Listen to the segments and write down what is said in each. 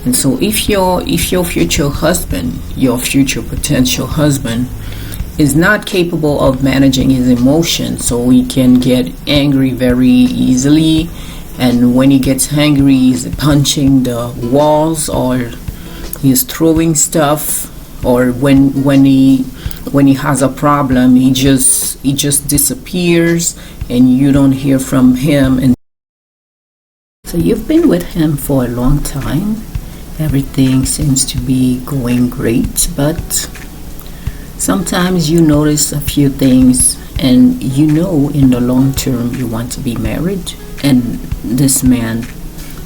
And so if your future husband, your future potential husband, is not capable of managing his emotions, so he can get angry very easily, and when he gets angry he's punching the walls, or he's throwing stuff, or when he has a problem he just disappears and you don't hear from him. And so you've been with him for a long time, everything seems to be going great, but sometimes you notice a few things, and you know in the long term you want to be married, and this man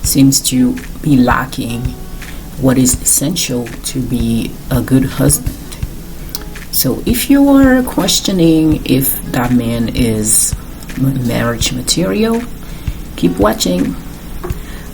seems to be lacking what is essential to be a good husband. So if you are questioning if that man is marriage material, keep watching.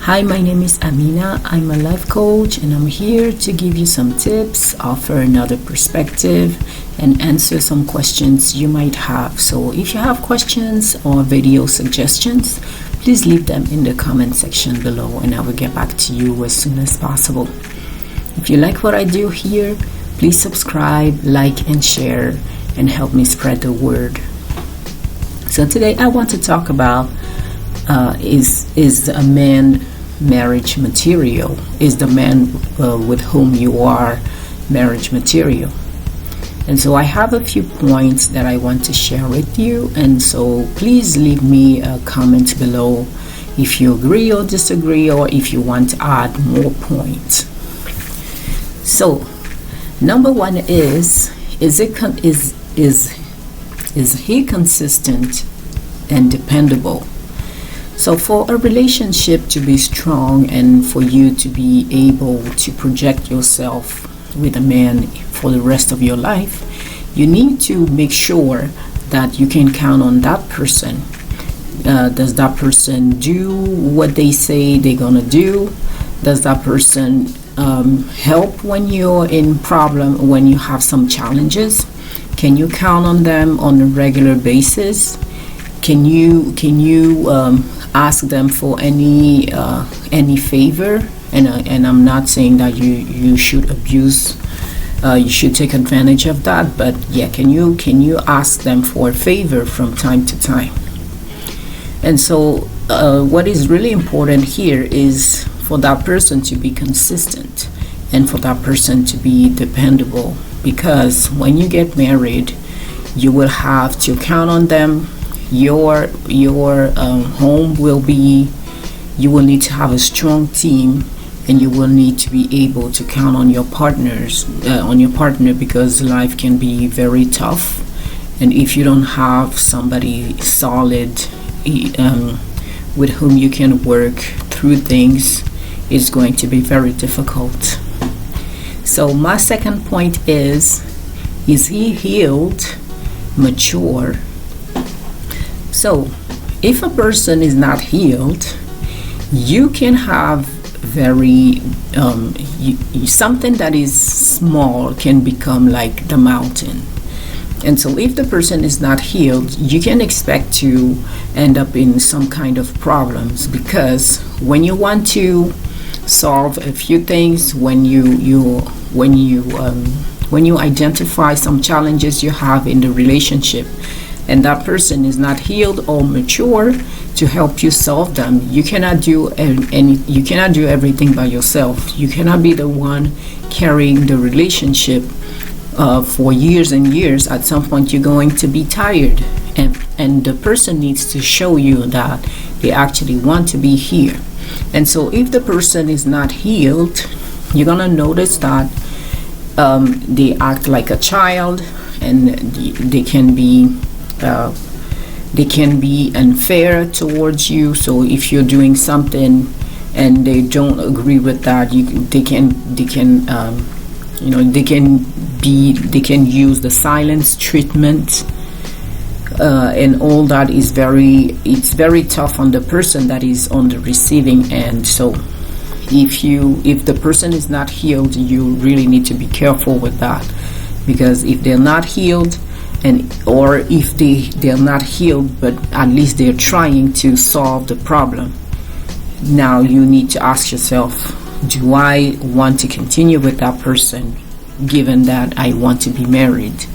Hi, my name is Amina. I'm a life coach, and I'm here to give you some tips, offer another perspective, and answer some questions you might have. So if you have questions or video suggestions, please leave them in the comment section below, and I will get back to you as soon as possible. If you like what I do here, please subscribe, like, and share, and help me spread the word. So today I want to talk about is a man marriage material? Is the man with whom you are marriage material? And so I have a few points that I want to share with you, and so please leave me a comment below if you agree or disagree, or if you want to add more points. So number one is he consistent and dependable? So for a relationship to be strong and for you to be able to project yourself with a man for the rest of your life, you need to make sure that you can count on that person. Does that person do what they say they're gonna do? Does that person help when you're in problem, when you have some challenges? Can you count on them on a regular basis? Can you ask them for any favor? And I'm not saying that you should abuse, you should take advantage of that, but yeah, can you ask them for a favor from time to time? And so what is really important here is for that person to be consistent and for that person to be dependable, because when you get married you will have to count on them. Your home will be, you will need to have a strong team, and you will need to be able to count on your partner, because life can be very tough, and if you don't have somebody solid with whom you can work through things, it's going to be very difficult. So my second point is he healed, mature? So if a person is not healed, you can have very something that is small can become like the mountain. And so if the person is not healed, you can expect to end up in some kind of problems, because when you want to solve a few things, when you identify some challenges you have in the relationship, and that person is not healed or mature to help you solve them, you cannot do everything by yourself. You cannot be the one carrying the relationship for years and years. At some point you're going to be tired, and the person needs to show you that they actually want to be here. And so if the person is not healed, you're gonna notice that they act like a child, and they can be unfair towards you. So if you're doing something and they don't agree with that, they can use the silence treatment, and all that is it's very tough on the person that is on the receiving end. So if the person is not healed, you really need to be careful with that, because if they're not healed, or if they're not healed but at least they're trying to solve the problem, now you need to ask yourself, Do I want to continue with that person given that I want to be married?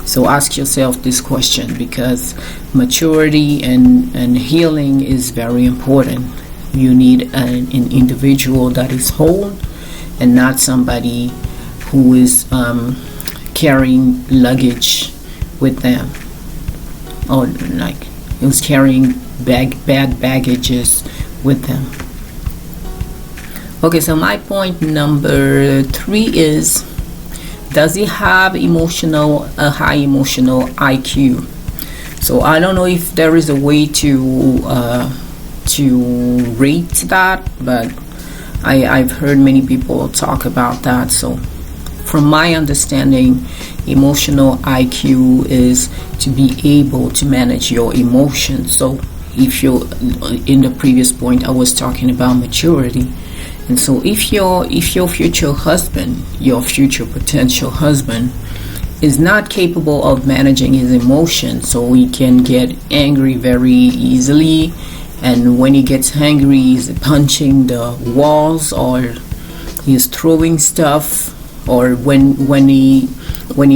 So ask yourself this question, because maturity and healing is very important. You need an individual that is whole and not somebody who is carrying luggage with them, or like who's carrying bad baggages with them. Okay, so my point number 3 is, does he have a high emotional IQ? So I don't know if there is a way to rate that, but I've heard many people talk about that. So from my understanding, emotional IQ is to be able to manage your emotions. So if you're in the previous point, I was talking about maturity. And so if your future husband, your future potential husband, is not capable of managing his emotions, so he can get angry very easily, and when he gets angry, he's punching the walls, or he's throwing stuff, or when he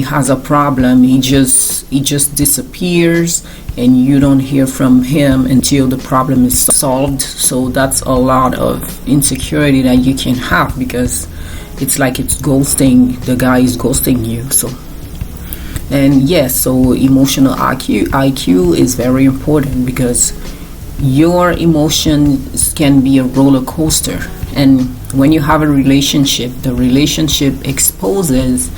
has a problem, he just disappears, and you don't hear from him until the problem is solved. So that's a lot of insecurity that you can have, because it's like it's ghosting, the guy is ghosting you. So, and yes, so emotional IQ is very important, because your emotions can be a roller coaster, and when you have a relationship, the relationship exposes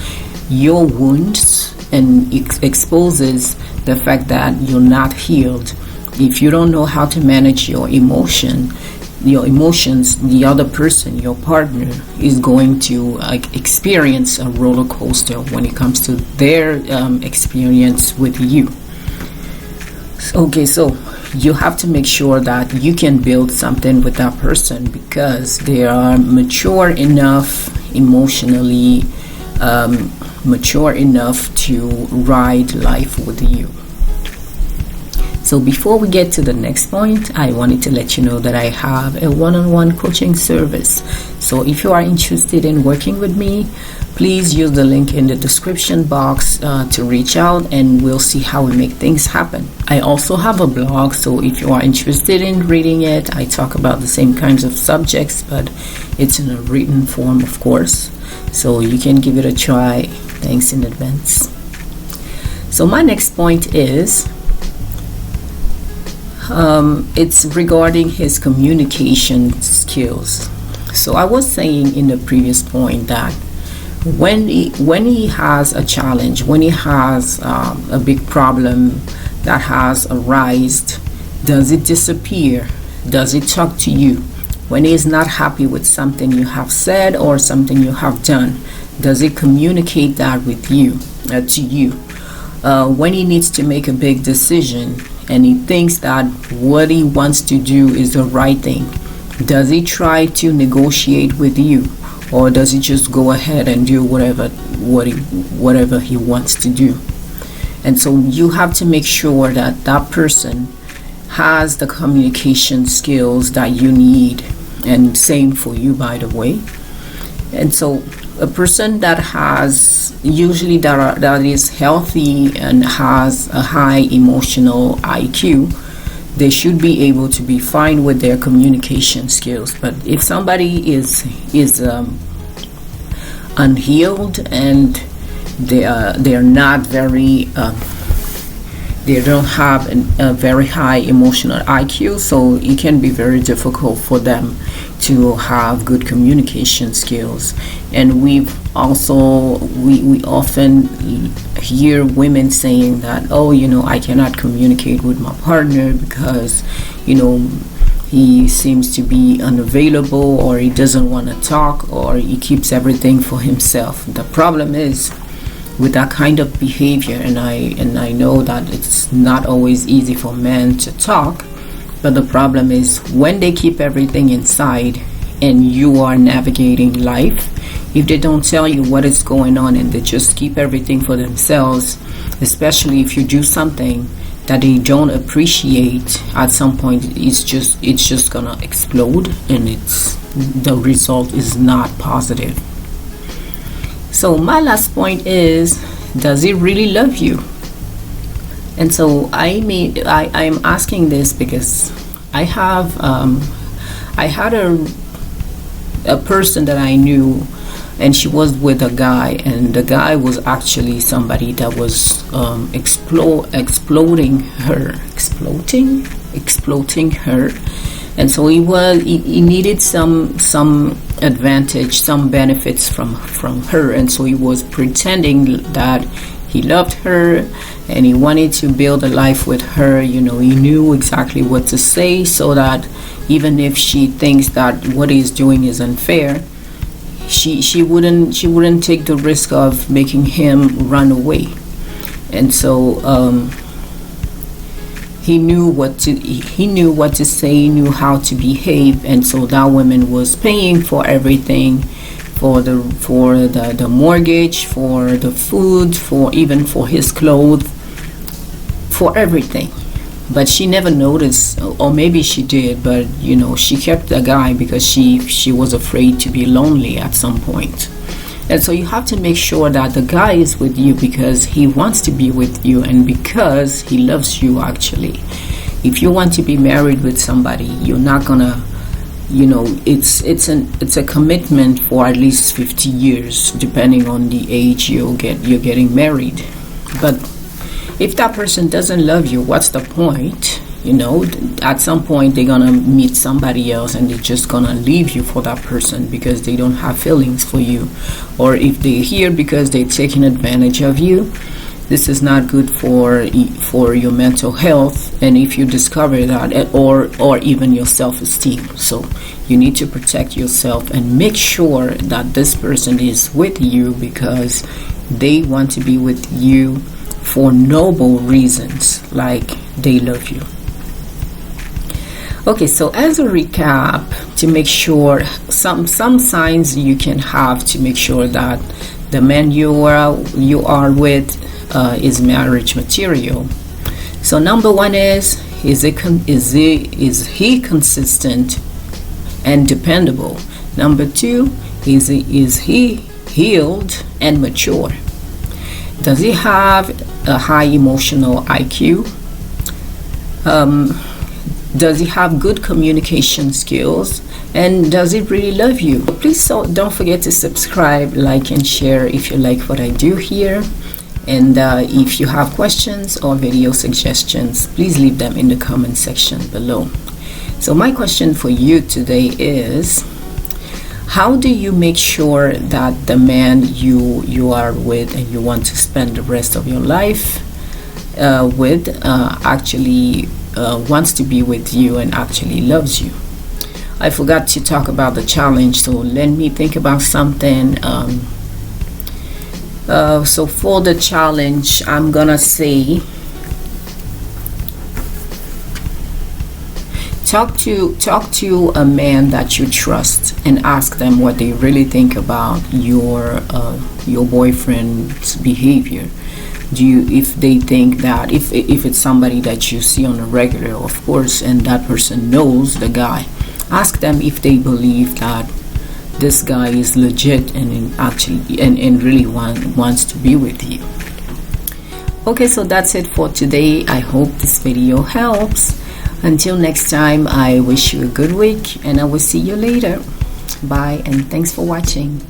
your wounds and exposes the fact that you're not healed. If you don't know how to manage your emotions, the other person, your partner, is going to experience a roller coaster when it comes to their experience with you. Okay, so you have to make sure that you can build something with that person, because they are mature enough emotionally, mature enough to ride life with you. So before we get to the next point, I wanted to let you know that I have a one-on-one coaching service. So if you are interested in working with me, please use the link in the description box to reach out, and we'll see how we make things happen. I also have a blog, so if you are interested in reading it, I talk about the same kinds of subjects, but it's in a written form, of course. So you can give it a try. Thanks in advance. So my next point is, it's regarding his communication skills. So I was saying in the previous point that when he has a challenge, when he has a big problem that has arisen, does it disappear? Does it talk to you? When he is not happy with something you have said or something you have done, does it communicate that with you, to you? When he needs to make a big decision and he thinks that what he wants to do is the right thing, does he try to negotiate with you, or does he just go ahead and do whatever he wants to do? And so you have to make sure that that person has the communication skills that you need, and same for you, by the way. And so a person that has that is healthy and has a high emotional IQ, they should be able to be fine with their communication skills. But if somebody is unhealed and they are not very they don't have a very high emotional IQ, so it can be very difficult for them to have good communication skills. And we often hear women saying that, I cannot communicate with my partner because he seems to be unavailable, or he doesn't want to talk, or he keeps everything for himself. The problem is with that kind of behavior, and I know that it's not always easy for men to talk, but the problem is when they keep everything inside and you are navigating life, if they don't tell you what is going on and they just keep everything for themselves, especially if you do something that they don't appreciate, at some point it's just gonna explode, and the result is not positive. So my last point is, does he really love you? And so I'm asking this because I had a person that I knew, and she was with a guy, and the guy was actually somebody that was exploiting her. And so he needed some advantage, some benefits from her, and so he was pretending that he loved her and he wanted to build a life with her. He knew exactly what to say, so that even if she thinks that what he's doing is unfair, she wouldn't take the risk of making him run away. And so he knew what to say, he knew how to behave. And so that woman was paying for everything, for the mortgage, for the food, even for his clothes, for everything. But she never noticed, or maybe she did, but she kept the guy because she was afraid to be lonely at some point. And so you have to make sure that the guy is with you because he wants to be with you, and because he loves you. Actually, if you want to be married with somebody, you're not gonna, it's a commitment for at least 50 years, depending on the age you're getting married. But if that person doesn't love you, what's the point? At some point they're gonna meet somebody else, and they're just gonna leave you for that person because they don't have feelings for you. Or if they're here because they're taking advantage of you, this is not good for your mental health, and if you discover that, or even your self-esteem. So you need to protect yourself and make sure that this person is with you because they want to be with you for noble reasons, like they love you. Okay, so as a recap, to make sure some signs you can have to make sure that the man you are with is marriage material. So number one is he consistent and dependable? Number two, is he healed and mature? Does he have a high emotional IQ? Does he have good communication skills? And does he really love you? Please don't forget to subscribe, like, and share if you like what I do here. And if you have questions or video suggestions, please leave them in the comment section below. So my question for you today is, how do you make sure that the man you are with and you want to spend the rest of your life with actually wants to be with you and actually loves you? I forgot to talk about the challenge, so let me think about something. So for the challenge, I'm gonna say, talk to a man that you trust and ask them what they really think about your boyfriend's behavior. If they think that if it's somebody that you see on a regular, of course, and that person knows the guy, ask them if they believe that this guy is legit and actually and really wants to be with you. Okay, so that's it for today. I hope this video helps. Until next time, I wish you a good week, and I will see you later. Bye, and thanks for watching.